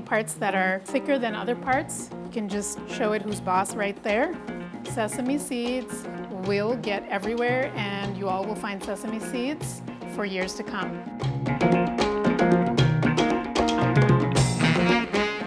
parts that are thicker than other parts. You can just show it who's boss right there. Sesame seeds will get everywhere, and you all will find sesame seeds for years to come.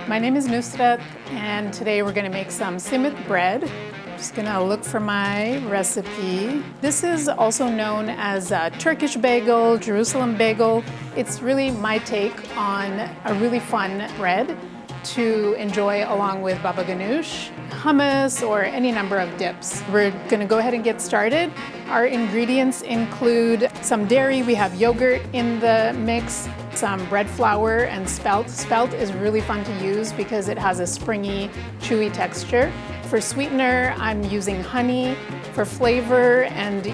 My name is Nusrat, and today we're going to make some Simit bread. I'm just going to look for my recipe. This is also known as a Turkish bagel, Jerusalem bagel. It's really my take on a really fun bread to enjoy along with baba ganoush, hummus, or any number of dips. We're going to go ahead and get started. Our ingredients include some dairy. We have yogurt in the mix, some bread flour, and spelt. Spelt is really fun to use because it has a springy, chewy texture. For sweetener, I'm using honey. For flavor and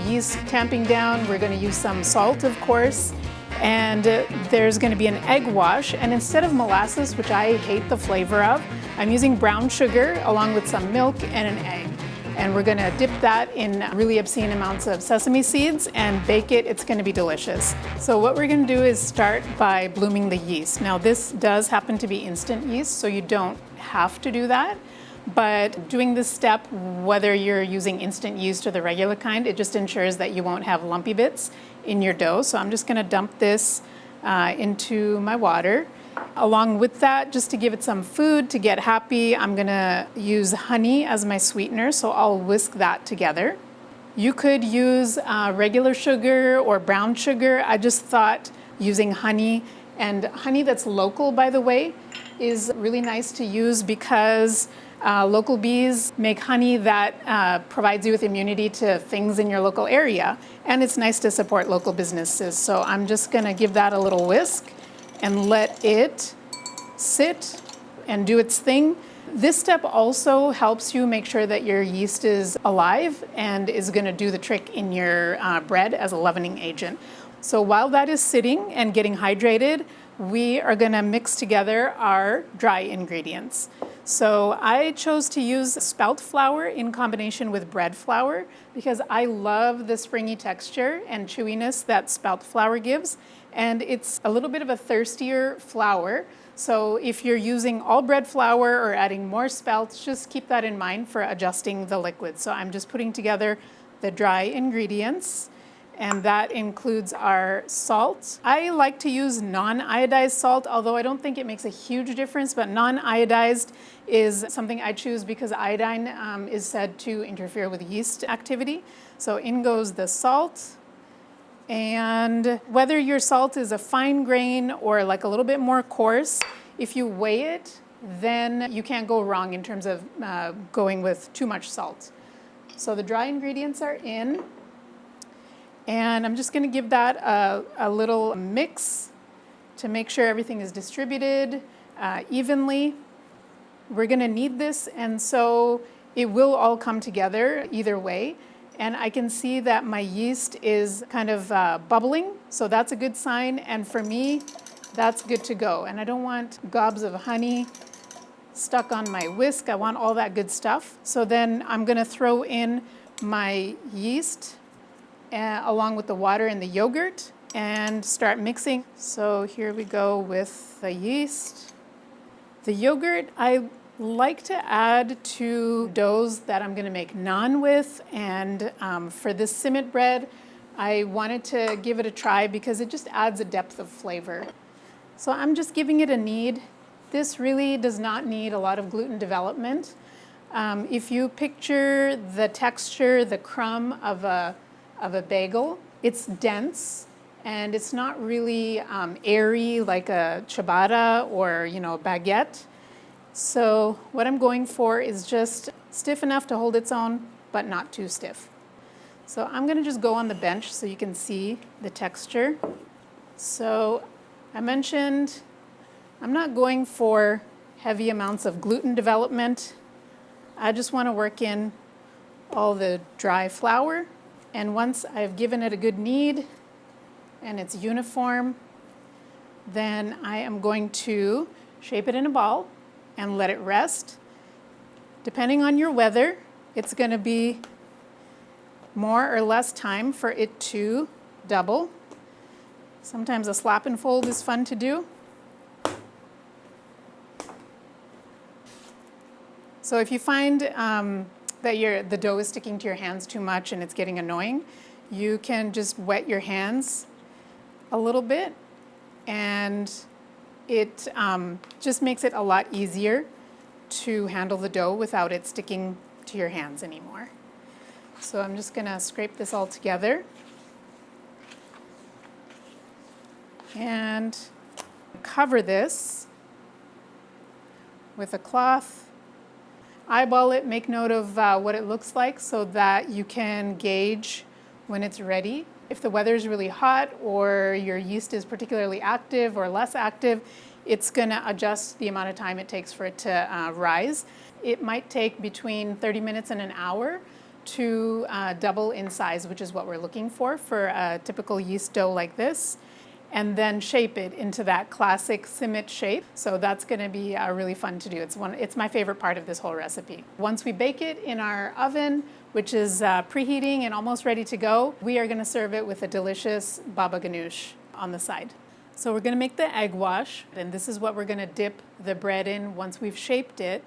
yeast tamping down, we're going to use some salt, of course. And there's going to be an egg wash, and instead of molasses, which I hate the flavor of, I'm using brown sugar along with some milk and an egg. And we're going to dip that in really obscene amounts of sesame seeds and bake it. It's going to be delicious. So what we're going to do is start by blooming the yeast. Now this does happen to be instant yeast, so you don't have to do that. But doing this step, whether you're using instant yeast or the regular kind, it just ensures that you won't have lumpy bits in your dough. So I'm just going to dump this into my water. Along with that, just to give it some food to get happy, I'm going to use honey as my sweetener, so I'll whisk that together. You could use regular sugar or brown sugar. I just thought using honey, and honey that's local, by the way, is really nice to use because local bees make honey that provides you with immunity to things in your local area, and it's nice to support local businesses. So I'm just going to give that a little whisk and let it sit and do its thing. This step also helps you make sure that your yeast is alive and is going to do the trick in your bread as a leavening agent. So while that is sitting and getting hydrated, we are going to mix together our dry ingredients. So I chose to use spelt flour in combination with bread flour because I love the springy texture and chewiness that spelt flour gives. And it's a little bit of a thirstier flour. So if you're using all bread flour or adding more spelt, just keep that in mind for adjusting the liquid. So I'm just putting together the dry ingredients, and that includes our salt. I like to use non-iodized salt, although I don't think it makes a huge difference, but non-iodized is something I choose because iodine is said to interfere with yeast activity. So in goes the salt. And whether your salt is a fine grain or like a little bit more coarse, if you weigh it, then you can't go wrong in terms of going with too much salt. So the dry ingredients are in, and I'm just going to give that a little mix to make sure everything is distributed evenly. We're going to knead this, and so it will all come together either way. And I can see that my yeast is kind of bubbling, so that's a good sign. And for me, that's good to go. And I don't want gobs of honey stuck on my whisk. I want all that good stuff. So then I'm going to throw in my yeast along with the water and the yogurt and start mixing. So here we go with the yeast. The yogurt, I like to add to doughs that I'm going to make naan with, and for this Simit bread, I wanted to give it a try because it just adds a depth of flavor. So I'm just giving it a knead. This really does not need a lot of gluten development. If you picture the texture, the crumb of a bagel, it's dense and it's not really airy like a ciabatta or baguette. So what I'm going for is just stiff enough to hold its own, but not too stiff. So I'm going to just go on the bench so you can see the texture. So I mentioned I'm not going for heavy amounts of gluten development. I just want to work in all the dry flour. And once I've given it a good knead and it's uniform, then I am going to shape it in a ball and let it rest. Depending on your weather, it's going to be more or less time for it to double. Sometimes a slap and fold is fun to do. So if you find that the dough is sticking to your hands too much and it's getting annoying, you can just wet your hands a little bit, and it just makes it a lot easier to handle the dough without it sticking to your hands anymore. So I'm just gonna scrape this all together and cover this with a cloth. Eyeball it, make note of what it looks like so that you can gauge when it's ready. If the weather is really hot or your yeast is particularly active or less active, it's gonna adjust the amount of time it takes for it to rise. It might take between 30 minutes and an hour to double in size, which is what we're looking for a typical yeast dough like this, and then shape it into that classic Simit shape. So that's gonna be really fun to do. It's my favorite part of this whole recipe. Once we bake it in our oven, which is preheating and almost ready to go, we are gonna serve it with a delicious baba ganoush on the side. So we're gonna make the egg wash, and this is what we're gonna dip the bread in once we've shaped it.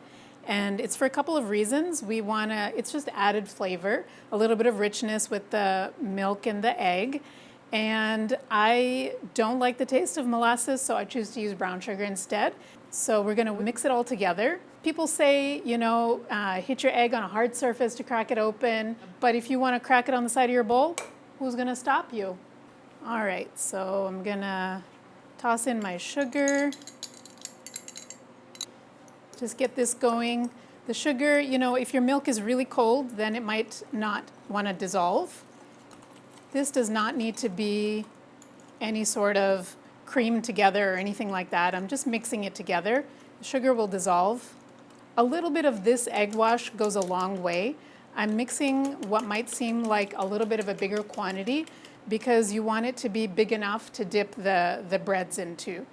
And it's for a couple of reasons. It's just added flavor, a little bit of richness with the milk and the egg. And I don't like the taste of molasses, so I choose to use brown sugar instead. So we're gonna mix it all together. People say, hit your egg on a hard surface to crack it open, but if you wanna crack it on the side of your bowl, who's gonna stop you? All right, so I'm gonna toss in my sugar. Just get this going. The sugar, if your milk is really cold, then it might not wanna dissolve. This does not need to be any sort of cream together or anything like that. I'm just mixing it together. The sugar will dissolve. A little bit of this egg wash goes a long way. I'm mixing what might seem like a little bit of a bigger quantity because you want it to be big enough to dip the breads into.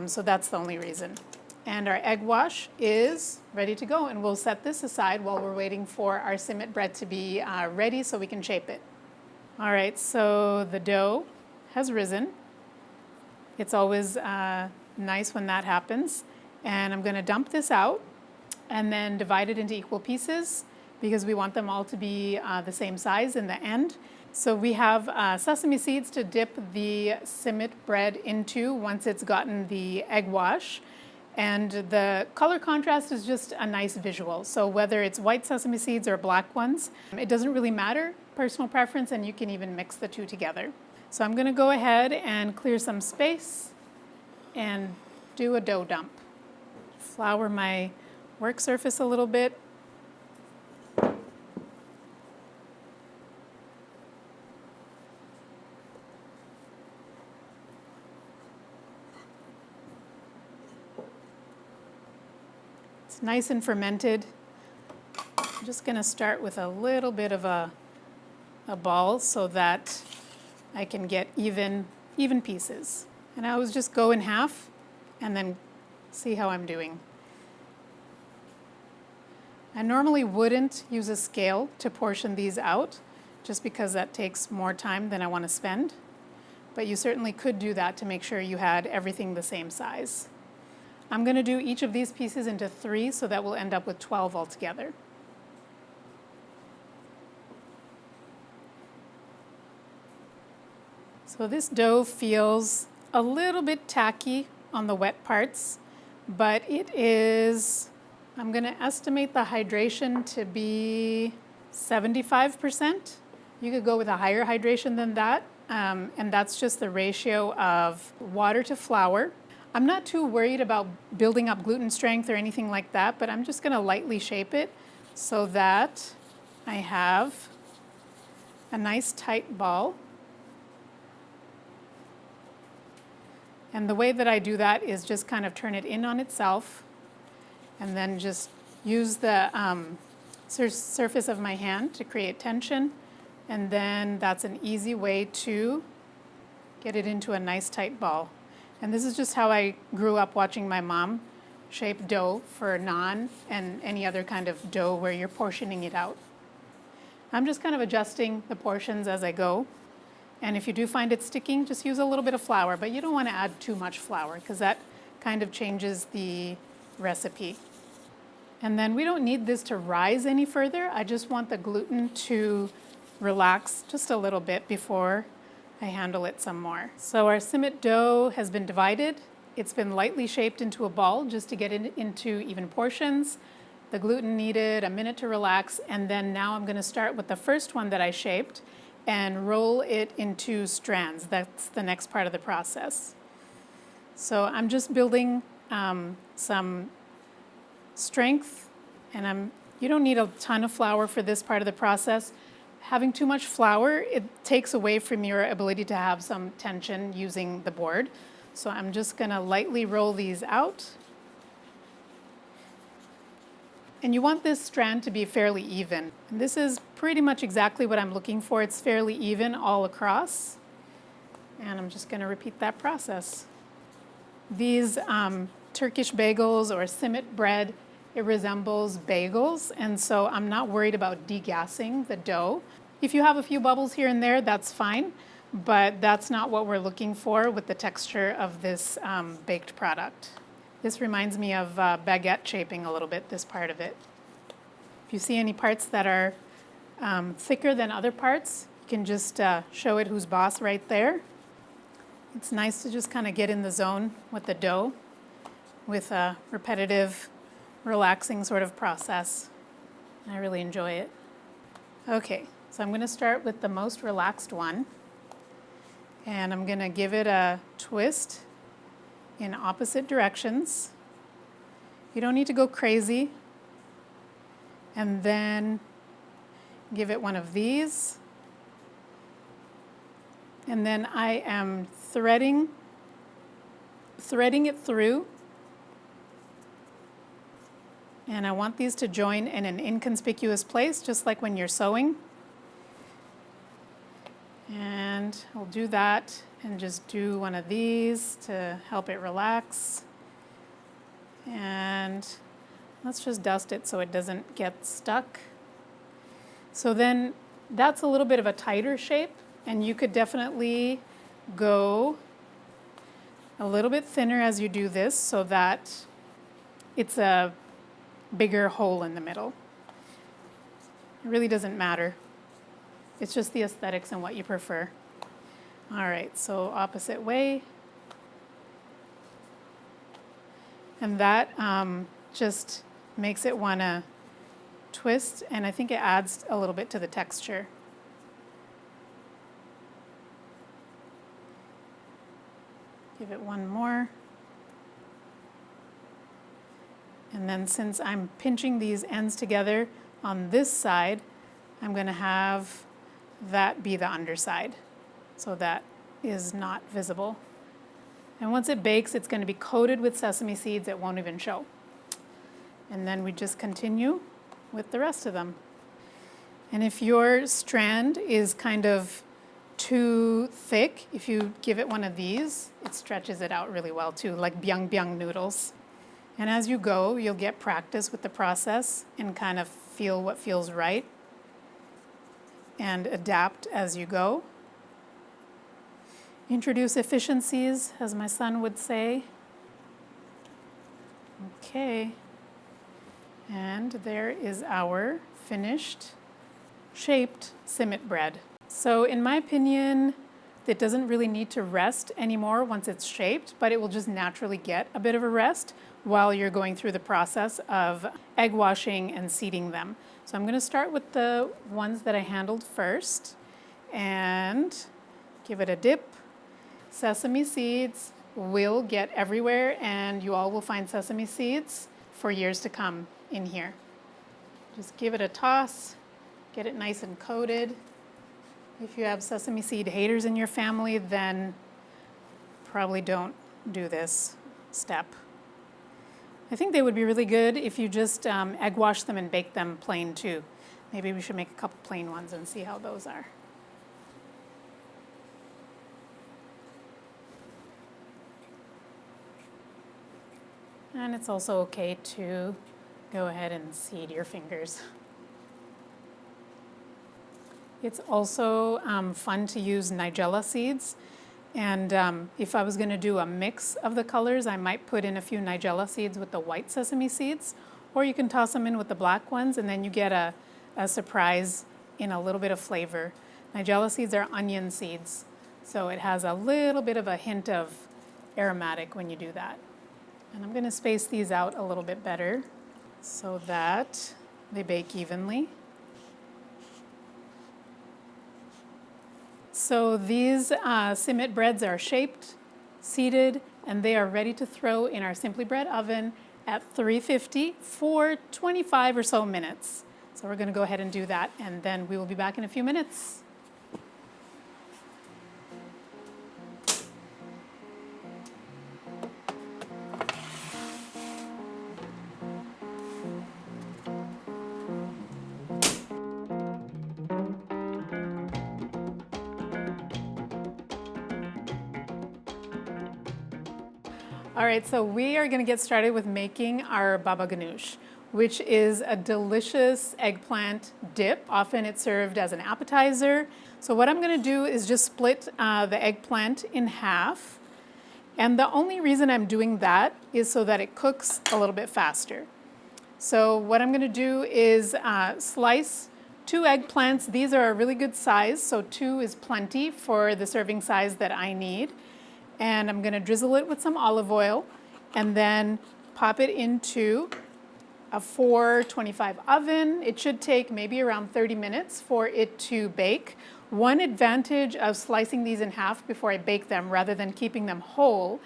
So that's the only reason. And our egg wash is ready to go, and we'll set this aside while we're waiting for our Simit bread to be ready so we can shape it. All right, so the dough has risen. It's always nice when that happens. And I'm gonna dump this out and then divide it into equal pieces because we want them all to be the same size in the end. So we have sesame seeds to dip the Simit bread into once it's gotten the egg wash. And the color contrast is just a nice visual. So whether it's white sesame seeds or black ones, it doesn't really matter, personal preference, and you can even mix the two together. So I'm gonna go ahead and clear some space and do a dough dump. Flour my work surface a little bit. It's nice and fermented. I'm just gonna start with a little bit of a ball so that I can get even pieces. And I always just go in half and then see how I'm doing. I normally wouldn't use a scale to portion these out just because that takes more time than I want to spend. But you certainly could do that to make sure you had everything the same size. I'm going to do each of these pieces into 3 so that we'll end up with 12 altogether. So this dough feels a little bit tacky on the wet parts, but it is, I'm going to estimate the hydration to be 75%. You could go with a higher hydration than that, and that's just the ratio of water to flour. I'm not too worried about building up gluten strength or anything like that, but I'm just going to lightly shape it so that I have a nice tight ball. And the way that I do that is just kind of turn it in on itself and then just use the surface of my hand to create tension. And then that's an easy way to get it into a nice tight ball. And this is just how I grew up watching my mom shape dough for naan and any other kind of dough where you're portioning it out. I'm just kind of adjusting the portions as I go. And if you do find it sticking, just use a little bit of flour, but you don't want to add too much flour because that kind of changes the recipe. And then we don't need this to rise any further. I just want the gluten to relax just a little bit before I handle it some more. So our Simit dough has been divided. It's been lightly shaped into a ball just to get it into even portions. The gluten needed a minute to relax, and then now I'm going to start with the first one that I shaped and roll it into strands. That's the next part of the process. So I'm just building some strength, and you don't need a ton of flour for this part of the process. Having too much flour, it takes away from your ability to have some tension using the board. So I'm just going to lightly roll these out. And you want this strand to be fairly even. And this is pretty much exactly what I'm looking for. It's fairly even all across. And I'm just going to repeat that process. These Turkish bagels or Simit bread, it resembles bagels, and so I'm not worried about degassing the dough. If you have a few bubbles here and there, that's fine, but that's not what we're looking for with the texture of this baked product. This reminds me of baguette shaping a little bit, this part of it. If you see any parts that are thicker than other parts, you can just show it who's boss right there. It's nice to just kind of get in the zone with the dough with a repetitive, relaxing sort of process. I really enjoy it. Okay, so I'm going to start with the most relaxed one, and I'm going to give it a twist in opposite directions. You don't need to go crazy. And then give it one of these. And then I am threading it through. And I want these to join in an inconspicuous place, just like when you're sewing. And I'll do that and just do one of these to help it relax. And let's just dust it so it doesn't get stuck. So then that's a little bit of a tighter shape, and you could definitely go a little bit thinner as you do this so that it's a bigger hole in the middle. It really doesn't matter. It's just the aesthetics and what you prefer. All right, so opposite way. And that just makes it want to twist, and I think it adds a little bit to the texture. Give it one more. And then since I'm pinching these ends together on this side, I'm going to have that be the underside, so that is not visible. And once it bakes, it's going to be coated with sesame seeds. It won't even show. And then we just continue with the rest of them. And if your strand is kind of too thick, if you give it one of these, it stretches it out really well too, like byung byung noodles. And as you go, you'll get practice with the process and kind of feel what feels right and adapt as you go. Introduce efficiencies, as my son would say. Okay. And there is our finished shaped Simit bread. So in my opinion, it doesn't really need to rest anymore once it's shaped, but it will just naturally get a bit of a rest while you're going through the process of egg washing and seeding them. So I'm going to start with the ones that I handled first and give it a dip. Sesame seeds will get everywhere, and you all will find sesame seeds for years to come in here. Just give it a toss, get it nice and coated. If you have sesame seed haters in your family, then probably don't do this step. I think they would be really good if you just egg wash them and bake them plain too. Maybe we should make a couple plain ones and see how those are. And it's also okay to go ahead and seed your fingers. It's also fun to use nigella seeds. And if I was going to do a mix of the colors, I might put in a few nigella seeds with the white sesame seeds, Or you can toss them in with the black ones, and then you get a surprise in a little bit of flavor. Nigella seeds are onion seeds, so it has a little bit of a hint of aromatic when you do that. And I'm going to space these out a little bit better so that they bake evenly. So these Simit breads are shaped, seeded, and they are ready to throw in our Simply Bread oven at 350 for 25 or so minutes. So we're going to go ahead and do that, and then we will be back in a few minutes. All right, so we are going to get started with making our baba ganoush, which is a delicious eggplant dip. Often it's served as an appetizer. So what I'm going to do is just split the eggplant in half. And the only reason I'm doing that is so that it cooks a little bit faster. So what I'm going to do is slice 2 eggplants. These are a really good size, so 2 is plenty for the serving size that I need. And I'm going to drizzle it with some olive oil and then pop it into a 425 oven. It should take maybe around 30 minutes for it to bake. One advantage of slicing these in half before I bake them rather than keeping them whole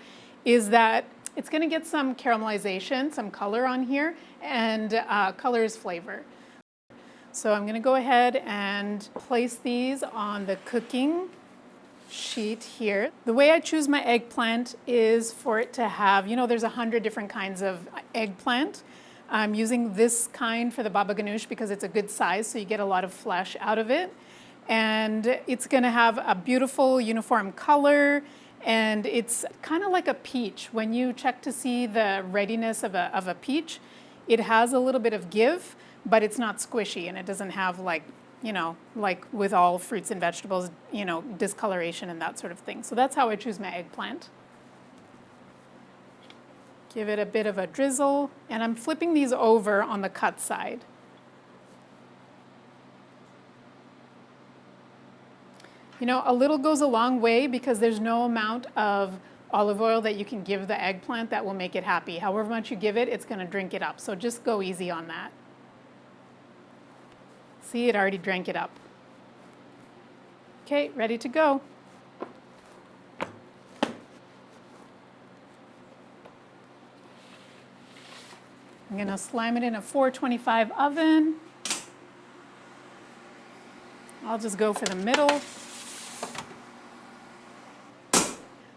is that it's going to get some caramelization, some color on here, and color is flavor. So I'm going to go ahead and place these on the cooking sheet here. The way I choose my eggplant is for it to have, there's 100 different kinds of eggplant. I'm using this kind for the baba ganoush because it's a good size, so you get a lot of flesh out of it. And it's going to have a beautiful uniform color, and it's kind of like a peach. When you check to see the readiness of a peach, it has a little bit of give, but it's not squishy, and it doesn't have like with all fruits and vegetables, discoloration and that sort of thing. So that's how I choose my eggplant. Give it a bit of a drizzle, and I'm flipping these over on the cut side. A little goes a long way because there's no amount of olive oil that you can give the eggplant that will make it happy. However much you give it, it's going to drink it up. So just go easy on that. See, it already drank it up. Okay, ready to go. I'm going to slam it in a 425 oven. I'll just go for the middle.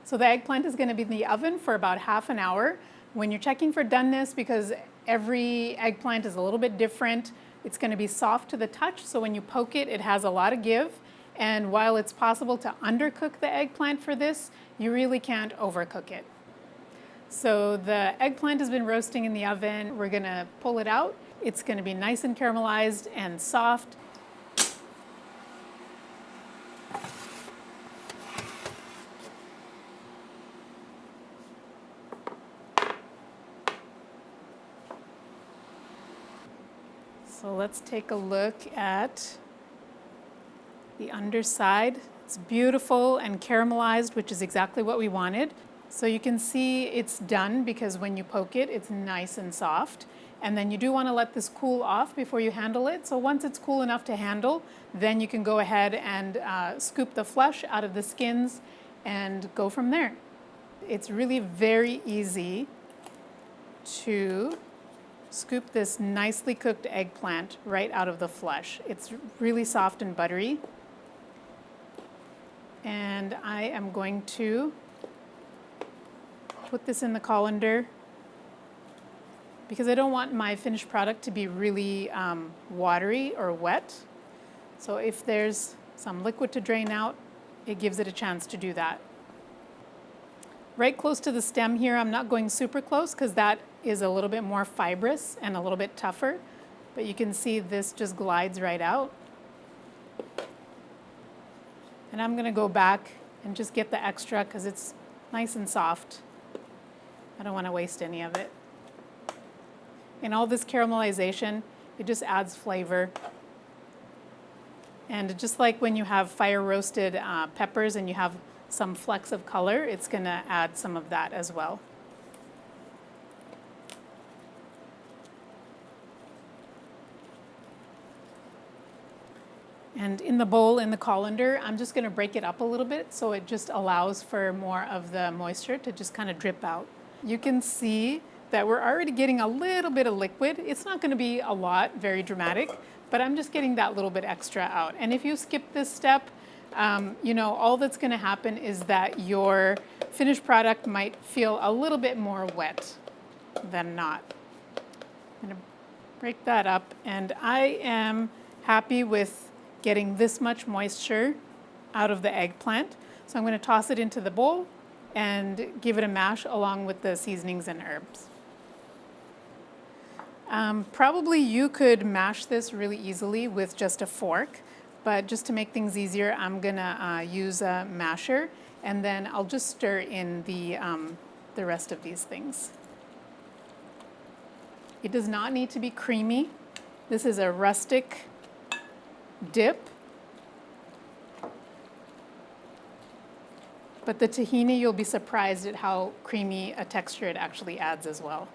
So the eggplant is going to be in the oven for about half an hour. When you're checking for doneness, because every eggplant is a little bit different, it's going to be soft to the touch, so when you poke it, it has a lot of give. And while it's possible to undercook the eggplant for this, you really can't overcook it. So the eggplant has been roasting in the oven. We're going to pull it out. It's going to be nice and caramelized and soft. So let's take a look at the underside. It's beautiful and caramelized, which is exactly what we wanted. So you can see it's done because when you poke it, it's nice and soft. And then you do want to let this cool off before you handle it. So once it's cool enough to handle, then you can go ahead and scoop the flesh out of the skins and go from there. It's really very easy to scoop this nicely cooked eggplant right out of the flesh. It's really soft and buttery. And I am going to put this in the colander because I don't want my finished product to be really watery or wet. So if there's some liquid to drain out, it gives it a chance to do that. Right close to the stem here, I'm not going super close because that is a little bit more fibrous and a little bit tougher, but you can see this just glides right out. And I'm gonna go back and just get the extra because it's nice and soft. I don't want to waste any of it. And all this caramelization, it just adds flavor. And just like when you have fire roasted peppers and you have some flecks of color, it's gonna add some of that as well. And in the bowl, in the colander, I'm just gonna break it up a little bit so it just allows for more of the moisture to just kind of drip out. You can see that we're already getting a little bit of liquid. It's not gonna be a lot, very dramatic, but I'm just getting that little bit extra out. And if you skip this step, you know, all that's gonna happen is that your finished product might feel a little bit more wet than not. I'm gonna break that up, and I am happy with getting this much moisture out of the eggplant. So I'm going to toss it into the bowl and give it a mash along with the seasonings and herbs. Probably you could mash this really easily with just a fork, but just to make things easier, I'm gonna use a masher, and then I'll just stir in the rest of these things. It does not need to be creamy. This is a rustic dip, but the tahini, you'll be surprised at how creamy a texture it actually adds as well.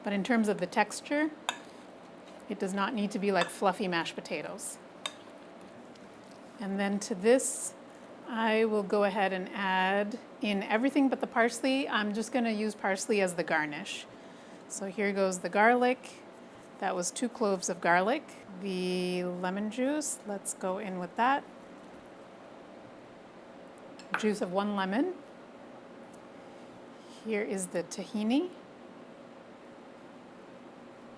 But in terms of the texture, it does not need to be like fluffy mashed potatoes. And then to this, I will go ahead and add in everything but the parsley. I'm just gonna use parsley as the garnish. So here goes the garlic. That was 2 cloves of garlic. The lemon juice, let's go in with that. Juice of 1 lemon. Here is the tahini,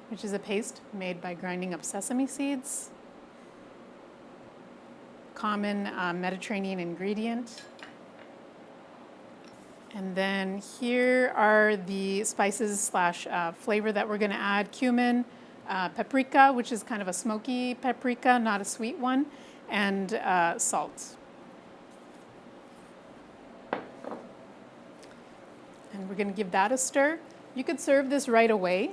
which is a paste made by grinding up sesame seeds. Common Mediterranean ingredient. And then here are the spices slash flavor that we're gonna add. Cumin, paprika, which is kind of a smoky paprika, not a sweet one, and salt. And we're gonna give that a stir. You could serve this right away,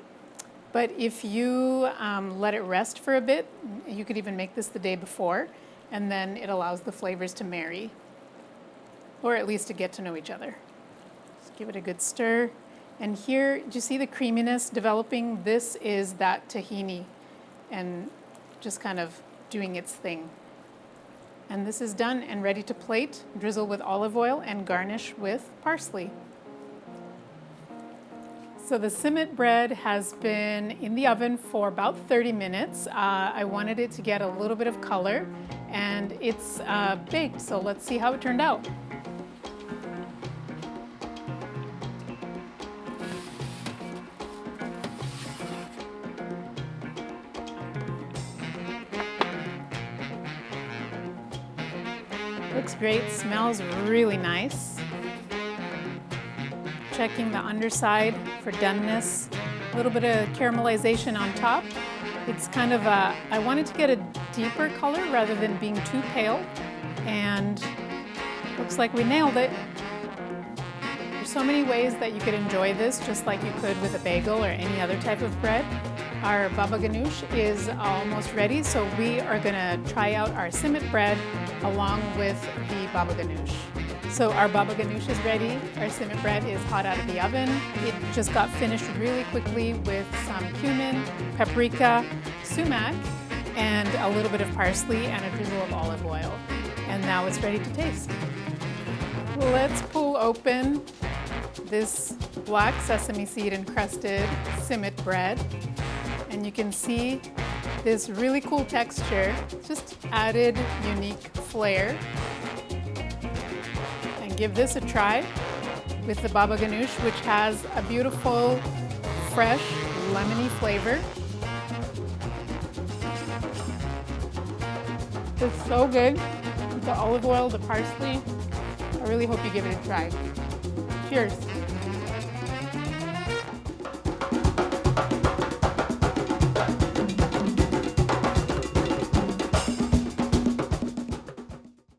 but if you let it rest for a bit, you could even make this the day before, and then it allows the flavors to marry, or at least to get to know each other. Just give it a good stir. And here, do you see the creaminess developing? This is that tahini and just kind of doing its thing. And this is done and ready to plate, drizzle with olive oil, and garnish with parsley. So the Simit bread has been in the oven for about 30 minutes. I wanted it to get a little bit of color, and it's baked, so let's see how it turned out. Looks great, smells really nice. Checking the underside for doneness, a little bit of caramelization on top. It's kind of I wanted to get a deeper color rather than being too pale, and looks like we nailed it. There's so many ways that you could enjoy this, just like you could with a bagel or any other type of bread. Our baba ganoush is almost ready, so we are gonna try out our Simit bread along with the baba ganoush. So our baba ganoush is ready. Our Simit bread is hot out of the oven. It just got finished really quickly with some cumin, paprika, sumac, and a little bit of parsley and a drizzle of olive oil. And now it's ready to taste. Let's pull open this black sesame seed encrusted Simit bread. And you can see this really cool texture, just added unique flair. And give this a try with the baba ganoush, which has a beautiful, fresh, lemony flavor. It's so good. The olive oil, the parsley. I really hope you give it a try. Cheers.